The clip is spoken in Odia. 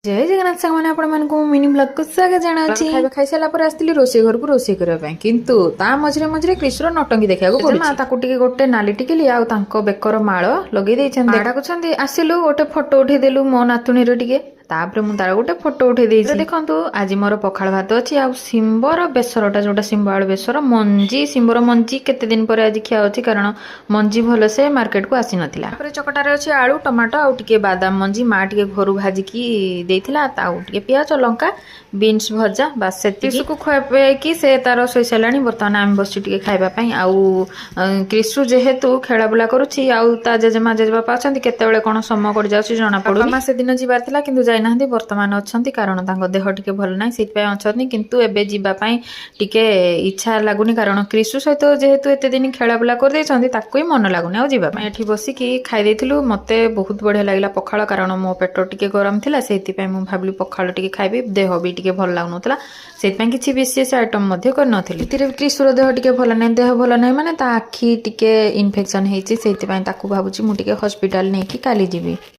जय जगन्नाथ सांगने आपको मिनी ब्लॉग को स्वागत जनावि खाଇବା ଖାଇସାରିଲା ପରେ ଆସିଥିଲି ରୋଷେଇ ଘରକୁ ରୋଷେଇ କରିବା ପାଇଁ କିନ୍ତୁ ତା ମଝିରେ ମଝିରେ କ୍ରିଶର ନଟଙ୍ଗି ଦେଖିବାକୁ ପଡୁଛି। ମା ତାକୁ ଟିକେ ଗୋଟେ ନାଲି ଟିକିଲି ଆଉ ତାଙ୍କ ବେକର ମାଳ ଲଗେଇ ଦେଇଛନ୍ତି। ଡାକୁଛନ୍ତି ଆସିଲୁ ଗୋଟେ ଫଟୋ ଉଠେଇ ଦେଲୁ ମୋ ନାତୁଣୀର ଟିକେ। ତାପରେ ମୁଁ ତାର ଗୋଟେ ଫଟୋ ଉଠେଇ ଦେଇଛି। ଦେଖନ୍ତୁ ଆଜି ମୋର ପଖାଳ ଭାତ ଅଛି ଆଉ ଶିମ୍ବର ବେସରଟା ଯୋଉଟା ଶିମ୍ବ ଆଳୁ ବେସର ଶିମ୍ବର ମଞ୍ଜି କେତେ ଦିନ ପରେ ଆଜି ଖିଆ ଅଛି କାରଣ ମଞ୍ଜି ଭଲସେ ମାର୍କେଟକୁ ଆସି ନଥିଲା। ତାପରେ ଚକଟାରେ ଅଛି ଆଳୁ ଟମାଟୋ ଆଉ ଟିକେ ବାଦାମ ମଞ୍ଜି ମା ଟିକେ ଘରୁ ଭାଜିକି ଦେଇଥିଲା ଆଉ ଟିକେ ପିଆଜ ଲଙ୍କା ବିନ୍ସ ଭଜା ବାସ୍ ସେତିକି ଖୁଆଇକି ସେ ତାର ଶୋଇ ସାରିଲାଣି। ବର୍ତ୍ତମାନ ଆମେ ବସିଛୁ ଟିକେ ଖାଇବା ପାଇଁ। ଆଉ କ୍ରିଶୁ ଯେହେତୁ ଖେଳାବୁଲା କରୁଛି ଆଉ ତା ଜେଜେମା ଜେଜେବାପା ଅଛନ୍ତି କେତେବେଳେ କଣ ସମୟ କରି ଯାଉଛି ଜଣା ପଡୁନି। ମା ସେଦିନ ଯିବାର ଥିଲା କିନ୍ତୁ ଯାଇନାହାନ୍ତି ବର୍ତ୍ତମାନ ଅଛନ୍ତି କାରଣ ତାଙ୍କ ଦେହ ଟିକେ ଭଲ ନାହିଁ ସେଇଥିପାଇଁ ଅଛନ୍ତି କିନ୍ତୁ ଏବେ ଯିବା ପାଇଁ ଟିକେ ଇଚ୍ଛା ଲାଗୁନି କାରଣ କ୍ରିଶୁ ସହିତ ଯେହେତୁ ଏତେ ଦିନ ଖେଳାବୁଲା କରିଦେଇଛନ୍ତି ତାକୁ ହିଁ ମନ ଲାଗୁନି ଆଉ ଯିବା ପାଇଁ। ଏଠି ବସିକି ଖାଇ ଦେଇଥିଲୁ ମତେ ବହୁତ ବଢିଆ ଲାଗିଲା ପଖାଳ କାରଣ ମୋ ପେଟ ଟିକେ ଗରମ ଥିଲା ସେଇଥିପାଇଁ ମୁଁ ଭାବିଲି ପଖାଳ ଟିକେ ଖାଇବି ଦେହ ବି ଟିକେ ଭଲ ଲାଗୁନଥିଲା ସେଇଥିପାଇଁ କିଛି ବିଶେଷ ଆଇଟମ ମଧ୍ୟ କରିନଥିଲି। ଏଥିରେ କ୍ରିଶୁର ଦେହ ଟିକେ ଭଲ ନାହିଁ ଦେହ ଭଲ ନାହିଁ ମାନେ ତା ଆଖି ଟିକେ ଇନଫେକ୍ସନ ହେଇଛି ସେଇଥିପାଇଁ ତାକୁ ଭାବୁଛି ମୁଁ ଟିକେ ହସ୍ପିଟାଲ ନେଇକି କାଲି ଯିବି।